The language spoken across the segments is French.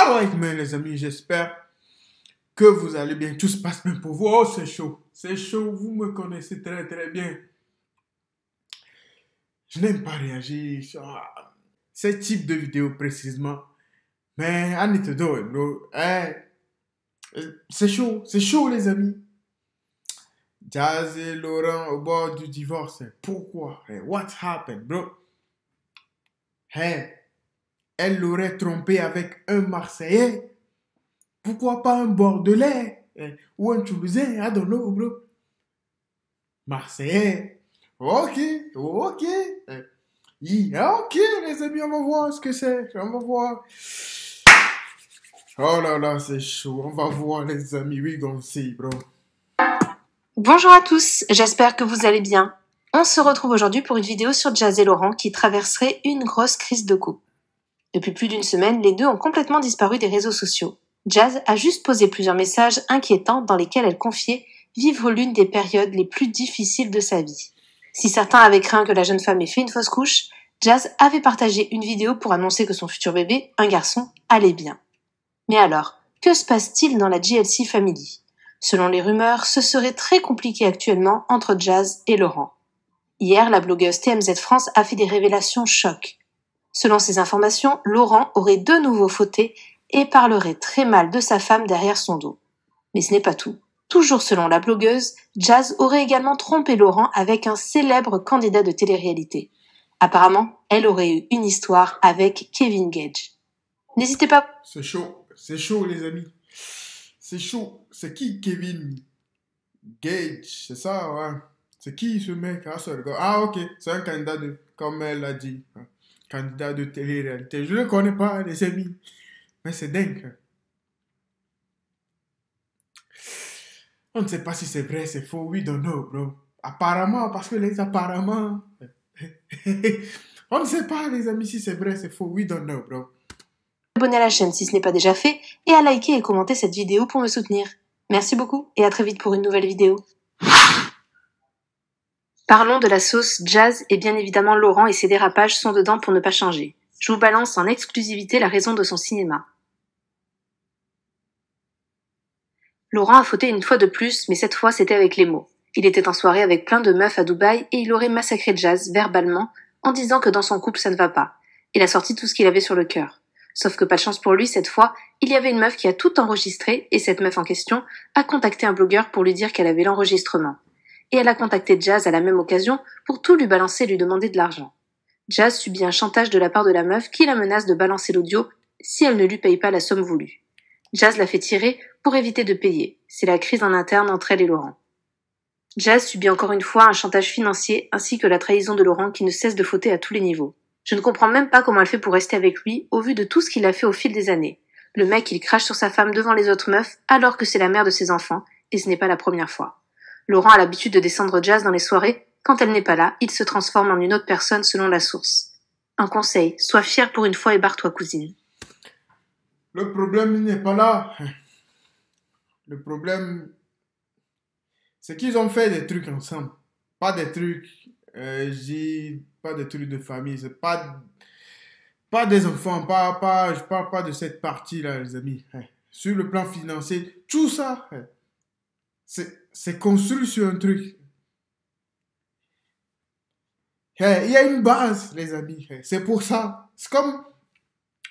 Alright, mais les amis, j'espère que vous allez bien. Tout se passe bien pour vous. Oh, c'est chaud. C'est chaud. Vous me connaissez très très bien. Je n'aime pas réagir sur ce type de vidéo précisément. Mais I need to do it, bro. C'est chaud, les amis. Jazz et Laurent au bord du divorce. Pourquoi? What happened, bro? Elle l'aurait trompé avec un Marseillais. Pourquoi pas un Bordelais? Ou un Toulousain? I don't know, bro. Marseillais. Ok. Ok, les amis, on va voir ce que c'est. On va voir. Oh là là, c'est chaud. On va voir, les amis. We gonna see, bro. Bonjour à tous, j'espère que vous allez bien. On se retrouve aujourd'hui pour une vidéo sur Jazz et Laurent qui traverseraient une grosse crise de couple. Depuis plus d'une semaine, les deux ont complètement disparu des réseaux sociaux. Jazz a juste posé plusieurs messages inquiétants dans lesquels elle confiait vivre l'une des périodes les plus difficiles de sa vie. Si certains avaient craint que la jeune femme ait fait une fausse couche, Jazz avait partagé une vidéo pour annoncer que son futur bébé, un garçon, allait bien. Mais alors, que se passe-t-il dans la JLC Family ? Selon les rumeurs, ce serait très compliqué actuellement entre Jazz et Laurent. Hier, la blogueuse TMZ France a fait des révélations choc. Selon ces informations, Laurent aurait de nouveau fauté et parlerait très mal de sa femme derrière son dos. Mais ce n'est pas tout. Toujours selon la blogueuse, Jazz aurait également trompé Laurent avec un célèbre candidat de télé-réalité. Apparemment, elle aurait eu une histoire avec Kevin Gage. N'hésitez pas... C'est chaud, les amis. C'est chaud. C'est qui Kevin Gage? C'est ça, ouais. C'est qui ce mec? Ah, ok. C'est un candidat de, comme elle l'a dit, candidat de télé-réalité. Je ne le connais pas, les amis. Mais c'est dingue. On ne sait pas si c'est vrai, c'est faux. We don't know, bro. Apparemment, parce que les apparemment... On ne sait pas, les amis, si c'est vrai, c'est faux. We don't know, bro. Abonnez à la chaîne si ce n'est pas déjà fait et à liker et commenter cette vidéo pour me soutenir. Merci beaucoup et à très vite pour une nouvelle vidéo. Parlons de la sauce Jazz et bien évidemment Laurent et ses dérapages sont dedans pour ne pas changer. Je vous balance en exclusivité la raison de son cinéma. Laurent a fauté une fois de plus, mais cette fois c'était avec les mots. Il était en soirée avec plein de meufs à Dubaï et il aurait massacré Jazz verbalement en disant que dans son couple ça ne va pas. Il a sorti tout ce qu'il avait sur le cœur. Sauf que pas de chance pour lui, cette fois, il y avait une meuf qui a tout enregistré et cette meuf en question a contacté un blogueur pour lui dire qu'elle avait l'enregistrement. Et elle a contacté Jazz à la même occasion pour tout lui balancer et lui demander de l'argent. Jazz subit un chantage de la part de la meuf qui la menace de balancer l'audio si elle ne lui paye pas la somme voulue. Jazz l'a fait tirer pour éviter de payer. C'est la crise en interne entre elle et Laurent. Jazz subit encore une fois un chantage financier ainsi que la trahison de Laurent qui ne cesse de fauter à tous les niveaux. Je ne comprends même pas comment elle fait pour rester avec lui au vu de tout ce qu'il a fait au fil des années. Le mec, il crache sur sa femme devant les autres meufs alors que c'est la mère de ses enfants et ce n'est pas la première fois. Laurent a l'habitude de descendre Jazz dans les soirées. Quand elle n'est pas là, il se transforme en une autre personne selon la source. Un conseil, sois fière pour une fois et barre-toi cousine. Le problème n'est pas là. Le problème, c'est qu'ils ont fait des trucs ensemble. Pas des trucs, pas des trucs de famille. C'est pas des enfants. Je parle pas de cette partie-là, les amis. Sur le plan financier, tout ça, c'est construit sur un truc. Il y a une base, les amis. C'est pour ça. C'est comme,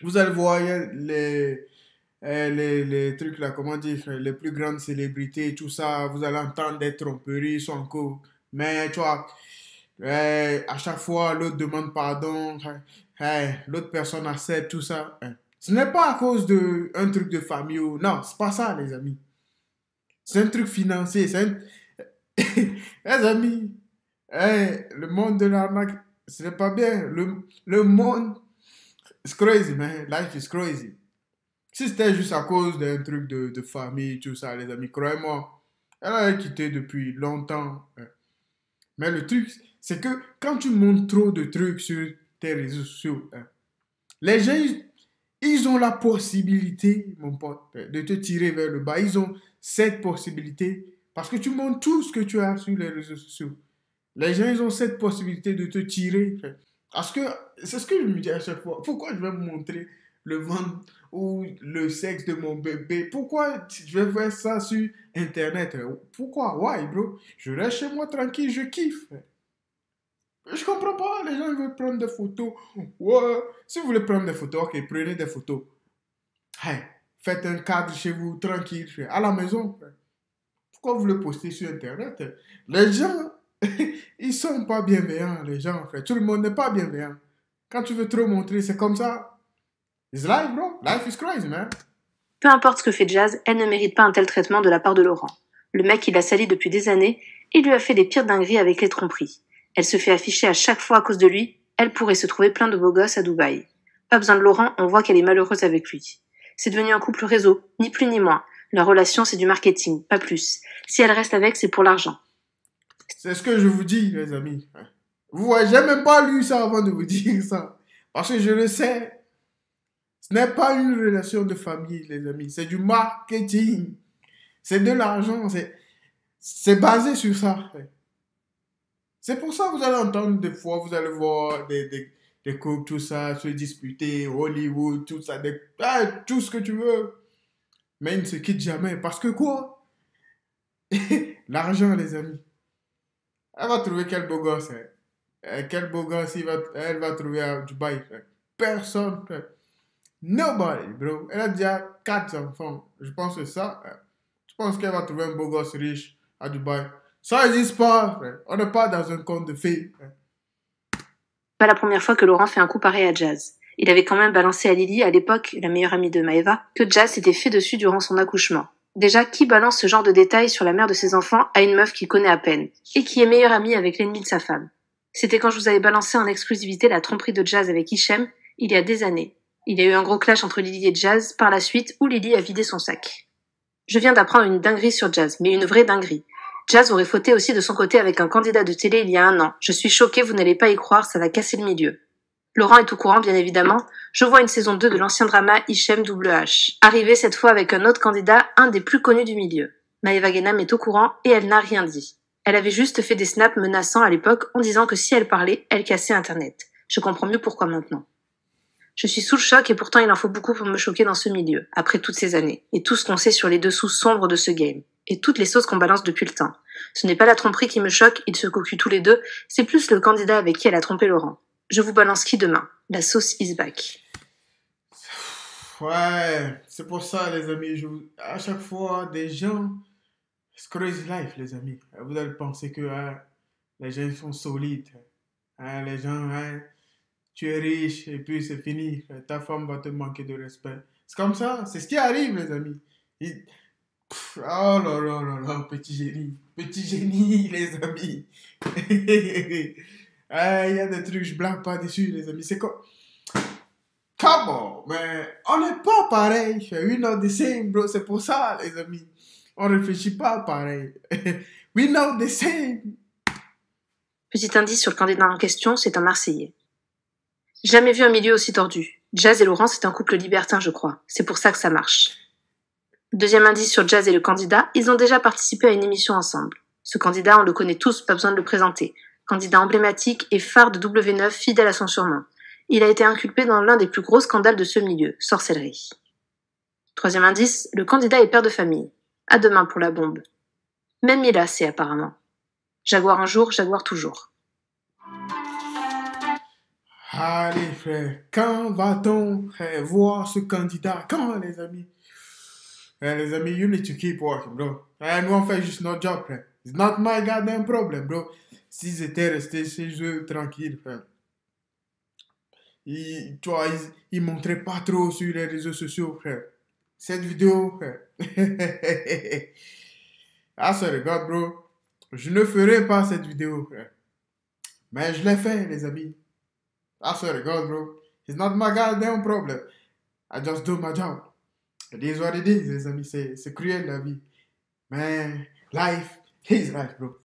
vous allez voir, il y a les trucs là, comment dire, les plus grandes célébrités, tout ça, vous allez entendre des tromperies, sont en cours. Mais tu vois, à chaque fois, l'autre demande pardon, l'autre personne accepte, tout ça. Ce n'est pas à cause d'un truc de famille. Non, c'est pas ça, les amis. C'est un truc financier. Les amis, le monde de l'arnaque, ce n'est pas bien. Le monde, it's crazy, man. Life is crazy. Si c'était juste à cause d'un truc de famille, tout ça, les amis, croyez-moi, elle aurait quitté depuis longtemps. Mais le truc, c'est que quand tu montres trop de trucs sur tes réseaux sociaux, les gens, ils ont la possibilité, mon pote, de te tirer vers le bas. Ils ont cette possibilité parce que tu montres tout ce que tu as sur les réseaux sociaux. Les gens, ils ont cette possibilité de te tirer. Parce que c'est ce que je me dis à chaque fois. Pourquoi je vais me montrer le ventre ou le sexe de mon bébé. Pourquoi je vais faire ça sur Internet? Pourquoi? Why, bro? Je reste chez moi tranquille, je kiffe. Je comprends pas, les gens ils veulent prendre des photos. Ouais. Si vous voulez prendre des photos, ok, prenez des photos. Hey, faites un cadre chez vous, tranquille, à la maison. Pourquoi vous le postez sur Internet? Les gens, ils sont pas bienveillants, les gens, frère. Tout le monde n'est pas bienveillant. Quand tu veux trop montrer, c'est comme ça. It's life, bro. Life is crazy, man. Peu importe ce que fait Jazz, elle ne mérite pas un tel traitement de la part de Laurent. Le mec, il l'a sali depuis des années et lui a fait les pires dingueries avec les tromperies. Elle se fait afficher à chaque fois à cause de lui. Elle pourrait se trouver plein de beaux gosses à Dubaï. Pas besoin de Laurent, on voit qu'elle est malheureuse avec lui. C'est devenu un couple réseau, ni plus ni moins. Leur relation, c'est du marketing, pas plus. Si elle reste avec, c'est pour l'argent. C'est ce que je vous dis, les amis. Vous voyez, j'ai même pas lu ça avant de vous dire ça. Parce que je le sais. Ce n'est pas une relation de famille, les amis. C'est du marketing. C'est de l'argent. C'est basé sur ça. C'est pour ça que vous allez entendre des fois, vous allez voir des couples, tout ça, se disputer, Hollywood, tout ça, tout ce que tu veux. Mais ils ne se quittent jamais. Parce que quoi? L'argent, les amis. Elle va trouver quel beau gosse. Quel beau gosse elle va trouver à Dubaï. Personne. Nobody, bro. Elle a déjà 4 enfants. Je pense que ça. Je pense qu'elle va trouver un beau gosse riche à Dubaï. Ça n'existe pas. On n'est pas dans un conte de fées. Pas la première fois que Laurent fait un coup pareil à Jazz. Il avait quand même balancé à Lily, à l'époque la meilleure amie de Maeva, que Jazz s'était fait dessus durant son accouchement. Déjà, qui balance ce genre de détails sur la mère de ses enfants à une meuf qu'il connaît à peine, et qui est meilleure amie avec l'ennemi de sa femme? C'était quand je vous avais balancé en exclusivité la tromperie de Jazz avec Hichem, il y a des années. Il y a eu un gros clash entre Lily et Jazz par la suite où Lily a vidé son sac. Je viens d'apprendre une dinguerie sur Jazz, mais une vraie dinguerie. Jazz aurait fauté aussi de son côté avec un candidat de télé il y a 1 an. Je suis choquée, vous n'allez pas y croire, ça va casser le milieu. Laurent est au courant, bien évidemment. Je vois une saison 2 de l'ancien drama Hichem WH. Arrivé cette fois avec un autre candidat, un des plus connus du milieu. Maeva Genam est au courant et elle n'a rien dit. Elle avait juste fait des snaps menaçants à l'époque en disant que si elle parlait, elle cassait Internet. Je comprends mieux pourquoi maintenant. Je suis sous le choc et pourtant il en faut beaucoup pour me choquer dans ce milieu, après toutes ces années, et tout ce qu'on sait sur les dessous sombres de ce game, et toutes les sauces qu'on balance depuis le temps. Ce n'est pas la tromperie qui me choque, ils se coquent tous les deux, c'est plus le candidat avec qui elle a trompé Laurent. Je vous balance qui demain? La sauce is back. Ouais, c'est pour ça, les amis. À chaque fois, des gens. C'est crazy life, les amis. Vous allez penser que les gens sont solides. Les gens, tu es riche et puis c'est fini. Ta femme va te manquer de respect. C'est comme ça. C'est ce qui arrive, les amis. Oh là là là là, petit génie. Petit génie, les amis. Il y a des trucs, je blague pas dessus, les amis. C'est quoi? Come on, mais on n'est pas pareil. We know the same, bro. C'est pour ça, les amis. On réfléchit pas pareil. We know the same. Petit indice sur le candidat en question, c'est un Marseillais. Jamais vu un milieu aussi tordu. Jazz et Laurent, c'est un couple libertin, je crois. C'est pour ça que ça marche. Deuxième indice sur Jazz et le candidat, ils ont déjà participé à une émission ensemble. Ce candidat, on le connaît tous, pas besoin de le présenter. Candidat emblématique et phare de W9, fidèle à son surnom. Il a été inculpé dans l'un des plus gros scandales de ce milieu, sorcellerie. Troisième indice, le candidat est père de famille. À demain pour la bombe. Même Mila sait apparemment. Jaguar un jour, Jaguar toujours. Allez, frère, quand va-t-on voir ce candidat? Quand, les amis? Les amis, you need to keep working, bro. Nous, on fait juste notre job, frère. It's not my goddamn problem, bro. S'ils étaient restés chez eux tranquilles, frère. Tu vois, ils montraient pas trop sur les réseaux sociaux, frère. Cette vidéo, frère. Ah, ça regarde, bro. Je ne ferai pas cette vidéo, frère. Mais je l'ai fait, les amis. I swear to God, bro. It's not my goddamn problem. I just do my job. It is what it is, les amis. C'est cruel, la vie. Mais life is life, bro.